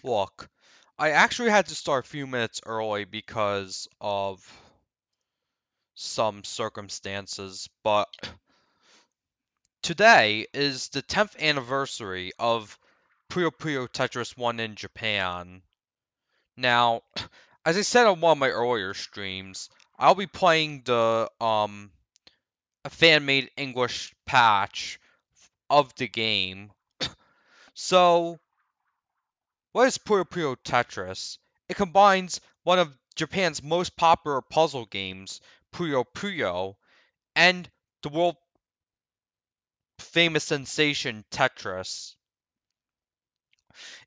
Look, I actually had to start a few minutes early because of some circumstances, but today is the 10th anniversary of Puyo Puyo Tetris 1 in Japan. Now, as I said on one of my earlier streams, I'll be playing the a fan-made English patch of the game. So, what is Puyo Puyo Tetris? It combines one of Japan's most popular puzzle games, Puyo Puyo, and the world famous sensation Tetris.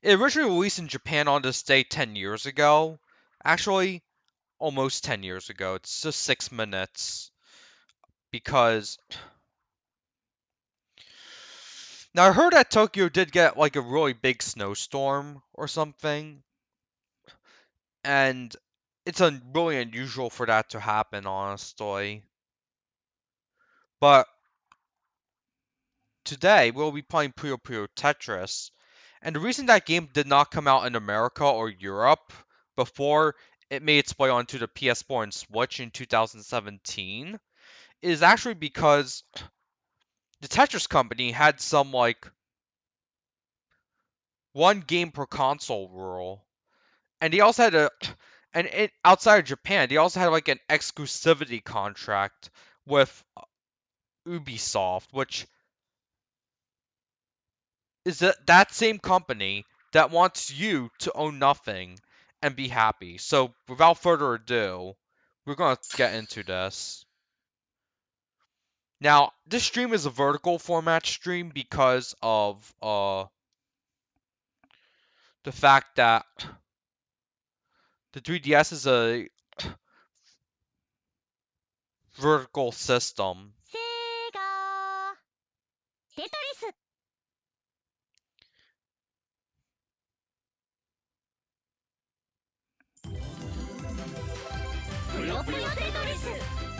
It originally released in Japan on this day 10 years ago. Actually, almost 10 years ago. It's just 6 minutes. Because. Now, I heard that Tokyo did get like a really big snowstorm or something. And it's really unusual for that to happen, honestly. But today we'll be playing Puyo Puyo Tetris. And the reason that game did not come out in America or Europe before it made its way onto the PS4 and Switch in 2017 is actually because the Tetris company had some like one game per console rule. And they also had outside of Japan, they also had like an exclusivity contract with Ubisoft, which is that same company that wants you to own nothing and be happy. So without further ado, we're gonna get into this. Now, this stream is a vertical format stream because of the fact that the 3DS is a vertical system.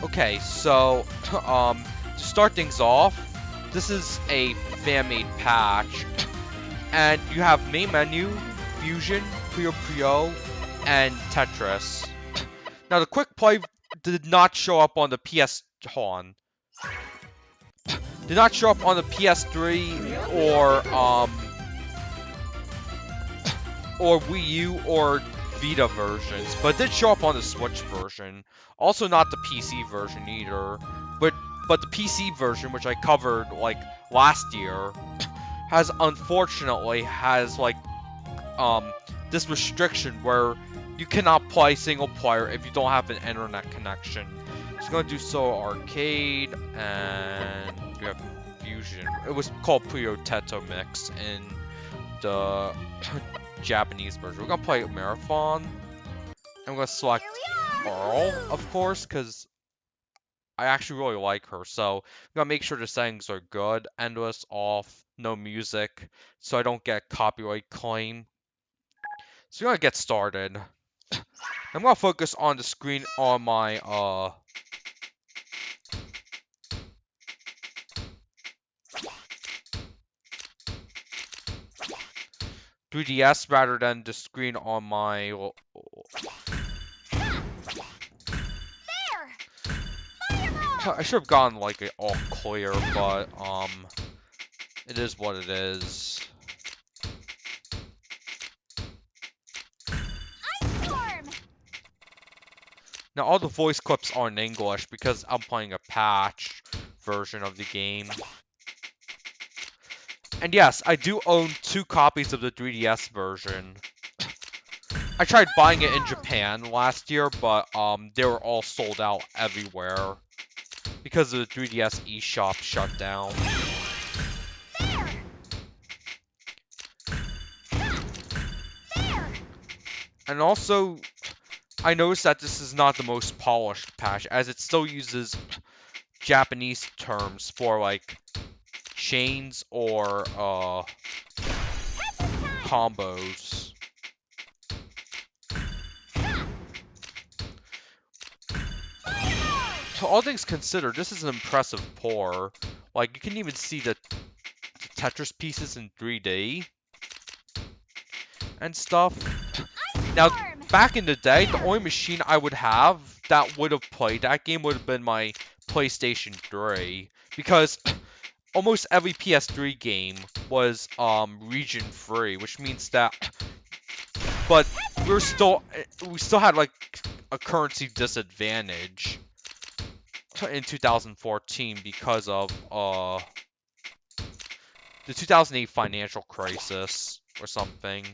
Okay, so to start things off, this is a fan-made patch, and you have main menu, fusion, Puyo Puyo, and Tetris. Now the quick play did not show up on the hold on. Did not show up on the PS3 or Wii U or Vita versions, but it did show up on the Switch version. Also not the PC version either. But the PC version, which I covered like last year, unfortunately has like this restriction where you cannot play single player if you don't have an internet connection. So I'm gonna do Solo Arcade, and we have Fusion. It was called Puyo Teto Mix in the Japanese version. We're gonna play Marathon. I'm gonna select Earl, of course, because I actually really like her. So I'm gonna make sure the settings are good. Endless off, no music, so I don't get copyright claim. So we're gonna get started. I'm gonna focus on the screen on my 3DS rather than the screen on my. I should have gone like it all clear, but it is what it is. Now all the voice clips are in English because I'm playing a patch version of the game. And yes, I do own 2 copies of the 3DS version. I tried buying it in Japan last year, but they were all sold out everywhere because of the 3DS eShop shut down. And also, I noticed that this is not the most polished patch, as it still uses Japanese terms for like chains or combos. So all things considered, this is an impressive pour. Like, you can even see the Tetris pieces in 3D. and stuff. Now, back in the day, the only machine I would have that would have played that game would have been my PlayStation 3, because almost every PS3 game was region free, which means that, but we still had like a currency disadvantage in 2014 because of the 2008 financial crisis or something.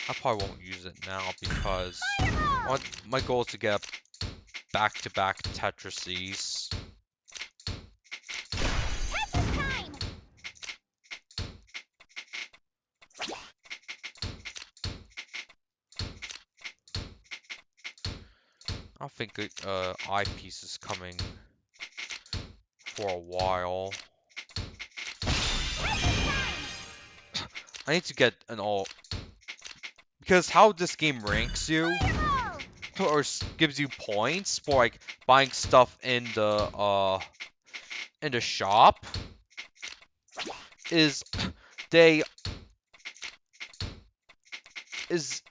I probably won't use it now because my goal is to get back-to-back Tetrises. I don't think eyepiece is coming for a while. I need to get an all, because how this game ranks you or gives you points for like buying stuff in the shop is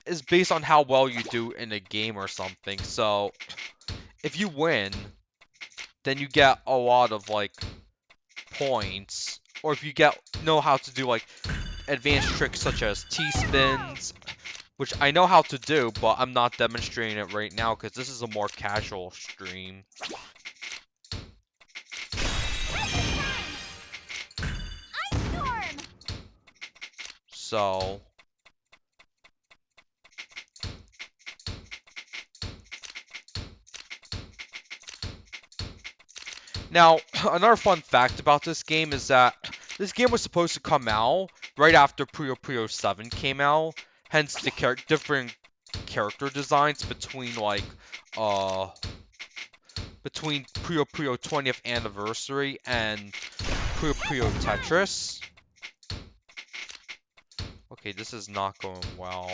is based on how well you do in a game or something. So if you win, then you get a lot of like points, or if you know how to do like advanced tricks such as T-spins, which I know how to do, but I'm not demonstrating it right now because this is a more casual stream. So now, another fun fact about this game is that this game was supposed to come out right after Puyo Puyo 7 came out, hence the different character designs between like between Puyo Puyo 20th anniversary and Puyo Puyo Tetris. Okay, this is not going well.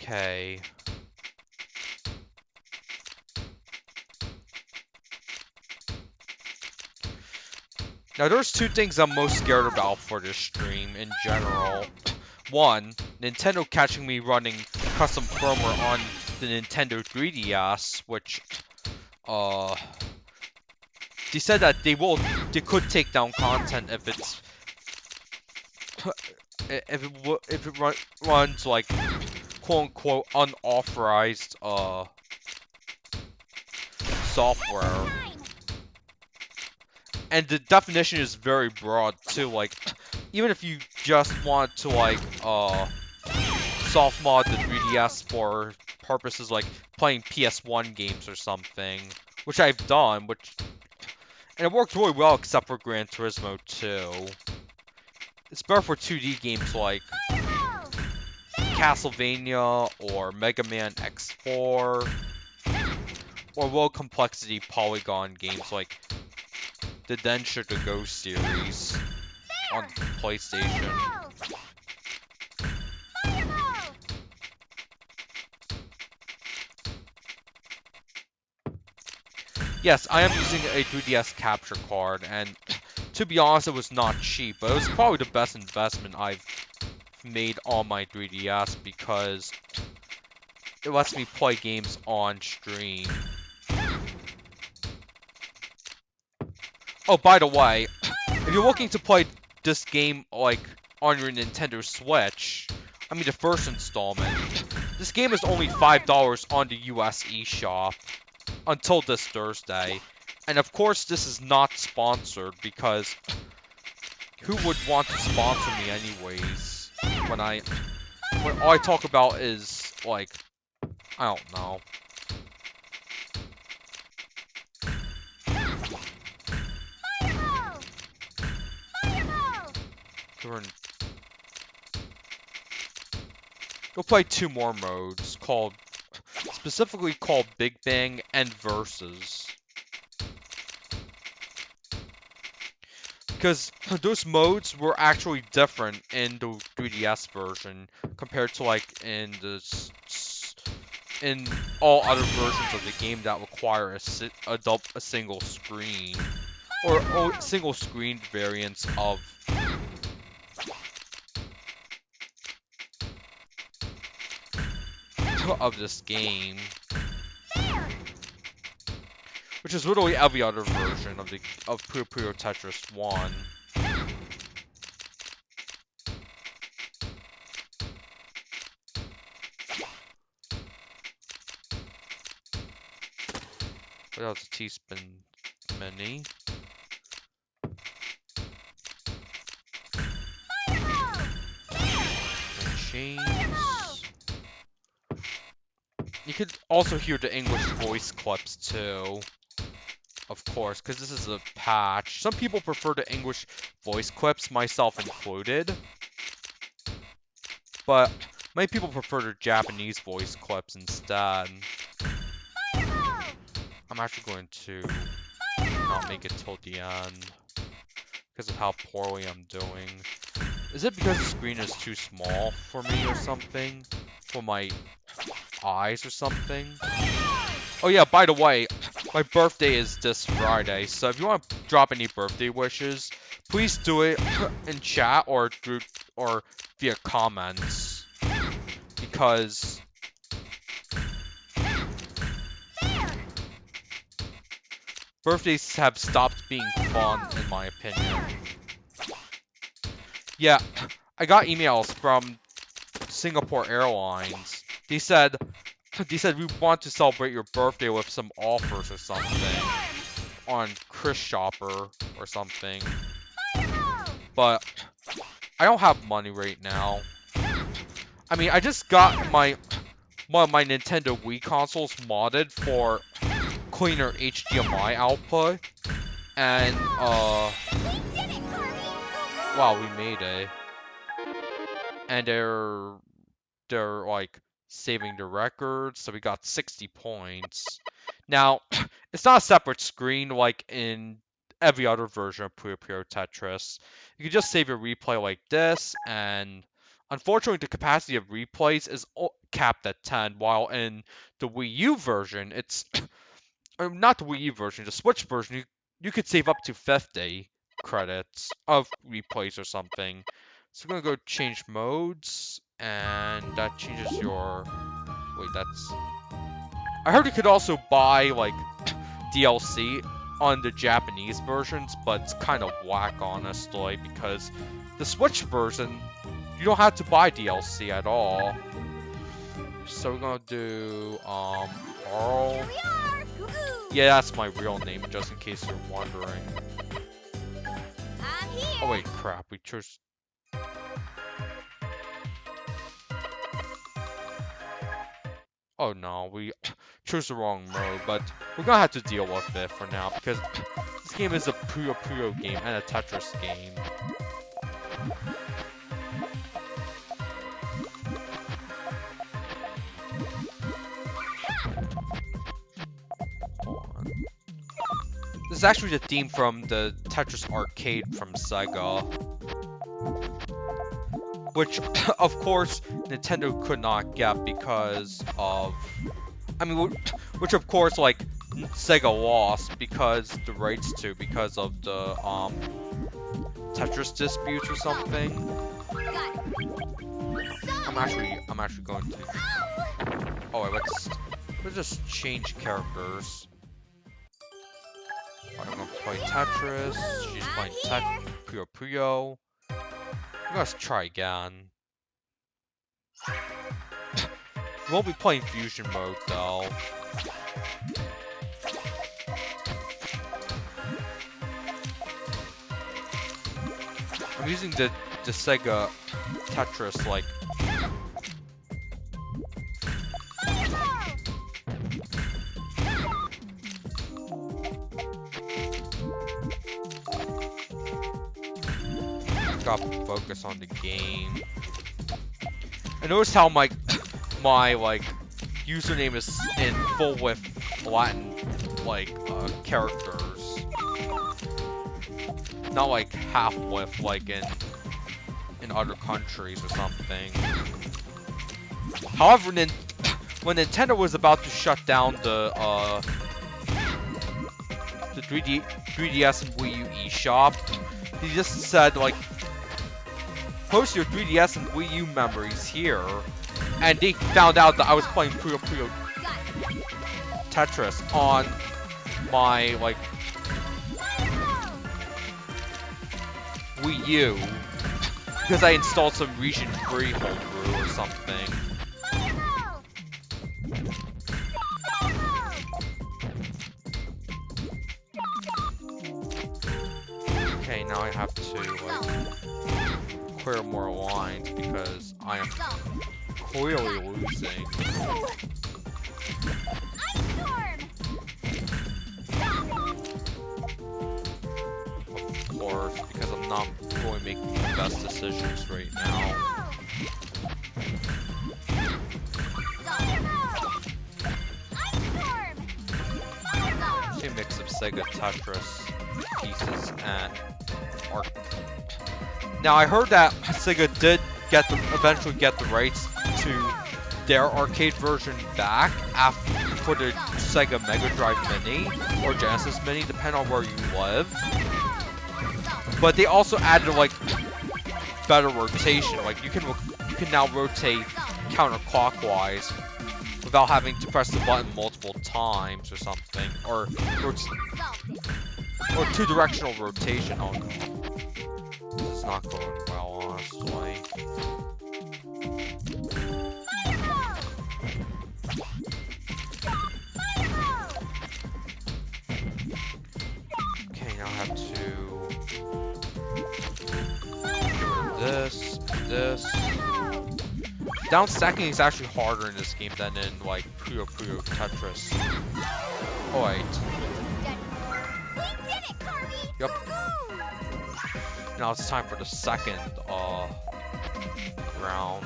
Okay. Now, there's two things I'm most scared about for this stream in general. One, Nintendo catching me running custom firmware on the Nintendo 3DS, which, they said that they could take down content if it's, if it runs like quote-unquote unauthorized, software. And the definition is very broad too, like, even if you just want to like, soft mod the 3DS for purposes like playing PS1 games or something, which I've done, and it worked really well except for Gran Turismo 2. It's better for 2D games like Castlevania or Mega Man X4, or low complexity polygon games like the Densha to Go series on PlayStation. Yes, I am using a 3DS capture card, and to be honest, it was not cheap, but it was probably the best investment I've made on my 3DS because it lets me play games on stream. Oh, by the way, if you're looking to play this game like on your Nintendo Switch, I mean the first installment, this game is only $5 on the US eShop until this Thursday. And of course, this is not sponsored because who would want to sponsor me anyways? When all I talk about is like, I don't know. Go play two more modes specifically called Big Bang and Versus. because those modes were actually different in the 3DS version compared to like in all other versions of the game that require a single screen or single screen variants of this game, which is literally every other version of Puyo Puyo Tetris 1. What else? A teaspoon mini. Chains. You could also hear the English voice clips too, of course, because this is a patch. Some people prefer the English voice clips, myself included, but many people prefer the Japanese voice clips instead. I'm actually going to not make it till the end because of how poorly I'm doing. Is it because the screen is too small for me or something? For my eyes or something? Oh yeah, by the way, my birthday is this Friday, so if you want to drop any birthday wishes, please do it in chat or via comments, because birthdays have stopped being fun, in my opinion. Yeah, I got emails from Singapore Airlines. They said we want to celebrate your birthday with some offers or something on Chris Shopper or something. But I don't have money right now. I mean, I just got one of my Nintendo Wii consoles modded for cleaner HDMI output, and wow, we made it. And they're like saving the record, so we got 60 points. Now, it's not a separate screen like in every other version of Puyo Puyo Tetris. You can just save your replay like this, and unfortunately the capacity of replays is capped at 10, while in the Wii U version, it's or not the Wii U version, the Switch version, you could save up to 50 credits of replays or something. So we're gonna go change modes, and that changes your... Wait, that's... I heard you could also buy, like, DLC on the Japanese versions, but it's kind of whack, honestly, because the Switch version, you don't have to buy DLC at all. So we're gonna do, Carl. Yeah, that's my real name, just in case you're wondering. Oh wait, crap, we chose... Oh no, we chose the wrong mode, but we're gonna have to deal with it for now, because this game is a Puyo Puyo game and a Tetris game. This is actually the theme from the Tetris arcade from Sega, which, of course, Nintendo could not get because of... I mean, which of course, like, Sega lost because the rights to, because of the, Tetris disputes or something. I'm actually going to... Oh, wait, let's just change characters. I'm gonna play Tetris, she's playing Puyo Puyo. Let's try again. We won't be playing fusion mode though. I'm using the Sega Tetris like... Got focus on the game. I noticed how my like username is in full with Latin like characters. not like half width like in other countries or something. However, when Nintendo was about to shut down the 3DS and Wii U eShop, he just said like, post your 3DS and Wii U memories here, and they found out that I was playing Puyo Puyo Tetris on my like Wii U because I installed some Region 3 homebrew or something. Okay, now I have to like clear more lines because I am clearly losing. Of course, because I'm not really making the best decisions right now. See a mix of Sega Tetris pieces and art. Now I heard that Sega did eventually get the rights to their arcade version back for the Sega Mega Drive Mini or Genesis Mini, depending on where you live. But they also added like better rotation. Like you can now rotate counterclockwise without having to press the button multiple times or something, or two-directional rotation. Oh, this is not going well, honestly. Okay, now I have to this. Down stacking is actually harder in this game than in like Puyo Puyo Tetris. Oh wait. Yep. Now it's time for the second round.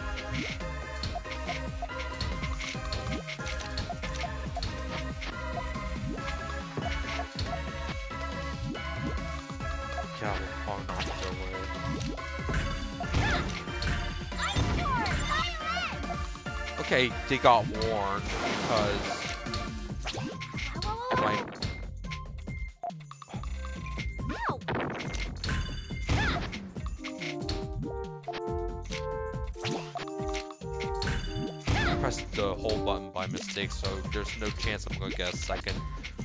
Yeah, we're probably not go away. Okay, they got warned because like I pressed the hold button by mistake, so there's no chance I'm gonna get a second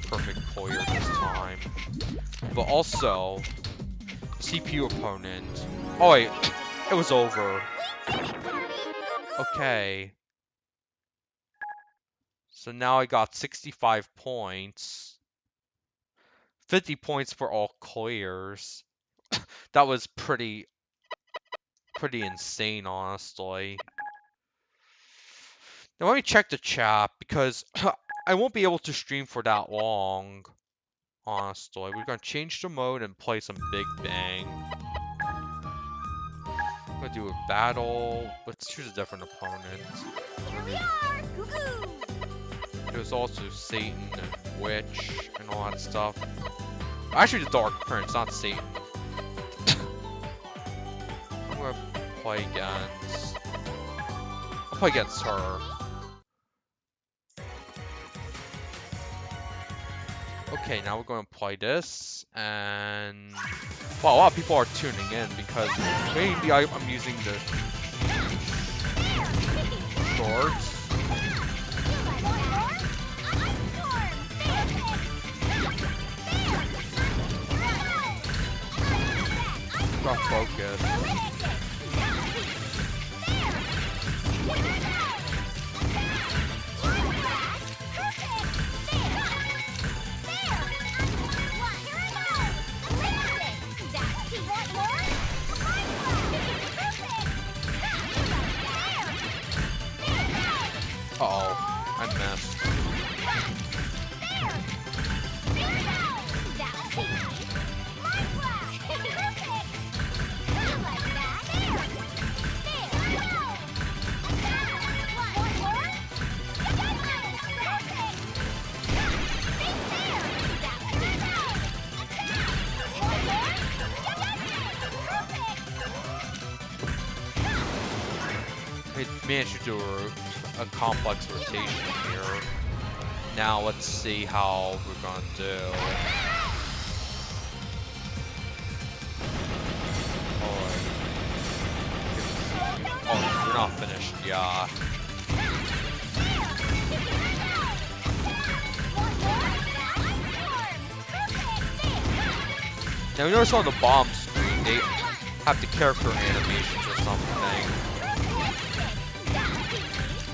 perfect clear this time. But also, CPU opponent. Oh wait, it was over. Okay. So now I got 65 points. 50 points for all clears. That was pretty insane, honestly. Now let me check the chat because I won't be able to stream for that long. Honestly, we're gonna change the mode and play some Big Bang. I'm gonna do a battle. Let's choose a different opponent. Here we are! There's also Satan and Witch and all that stuff. Actually, the Dark Prince, not Satan. I'm gonna play against. I'll play against her. Okay, now we're going to play this, and wow, a lot of people are tuning in because maybe I'm using the shorts. Got focus. Uh-oh, I missed. managed to do a complex rotation here. Now let's see how we're gonna do. Oh, we're not finished, yeah. Now you notice on the bomb screen, they have the character animations or something.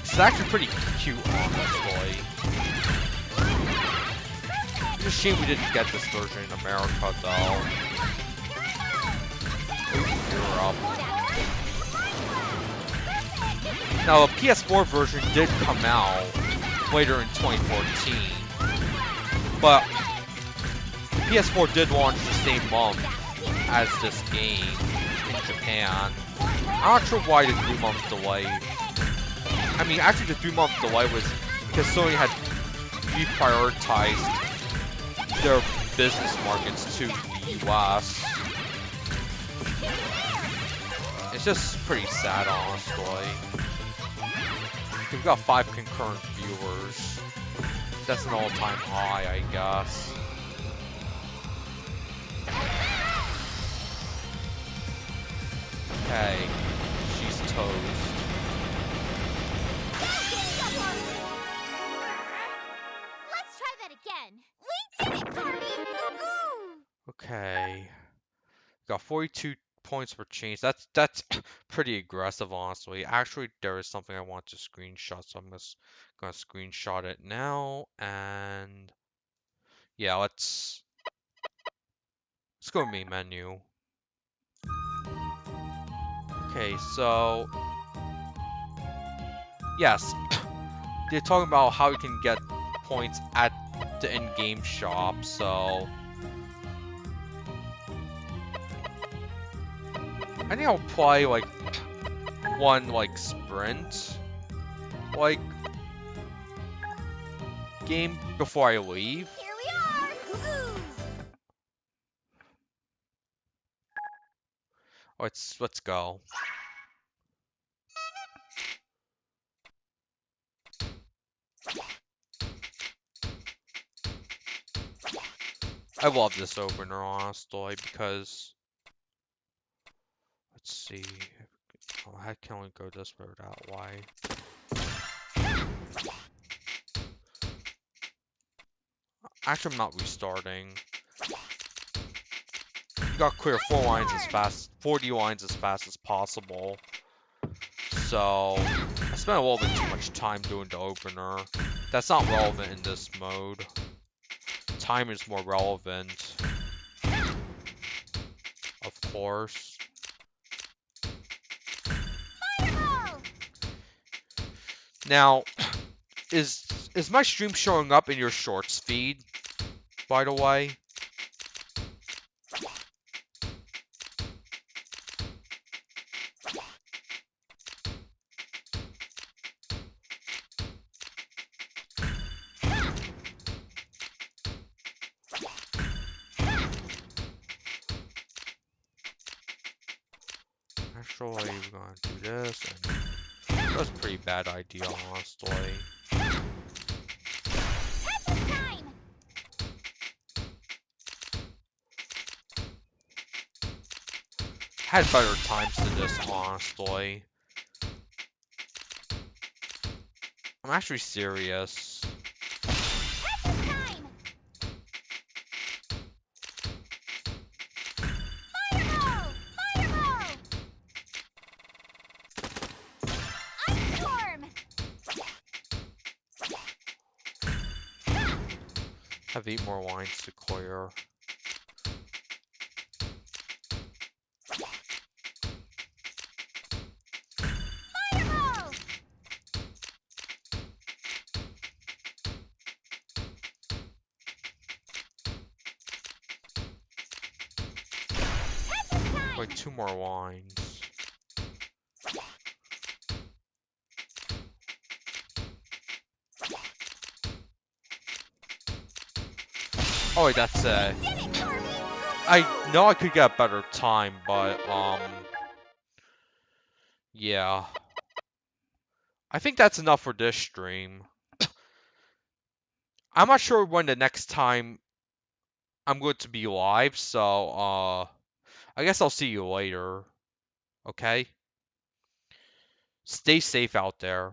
It's actually pretty cute, honestly. It's a shame we didn't get this version in America, though. You're up. Now, the PS4 version did come out later in 2014, but the PS4 did launch the same month as this game in Japan. I'm not sure why the 3-month delay. I mean, actually the 3-month delay was because Sony had reprioritized their business markets to the US. It's just pretty sad, honestly. We've got 5 concurrent viewers. That's an all-time high, I guess. Okay, she's toast. Let's try that again. We did it, Carby! Goo-goo! Okay. Got 42 points for change. That's pretty aggressive, honestly. Actually, there is something I want to screenshot, so I'm just gonna screenshot it now. And yeah, let's go main menu. Okay, so yes, they're talking about how you can get points at the in-game shop. So I think I'll play like one like sprint game before I leave. Here we are! Goo-goo! Let's go. I love this opener, honestly, because let's see. Oh, I can only go this way or that way. Actually, I'm not restarting. You gotta clear 40 lines as fast as possible. So I spent a little bit too much time doing the opener. That's not relevant in this mode. Time is more relevant, of course. Now, is my stream showing up in your shorts feed, by the way? Actually, we're gonna do this, and that's a pretty bad idea, honestly. Had better times than this, honestly. I'm actually serious. Have 8 more lines to clear. Like 2 more lines. Oh wait, that's I know I could get a better time, but yeah. I think that's enough for this stream. I'm not sure when the next time I'm going to be live, so I guess I'll see you later. Okay? Stay safe out there.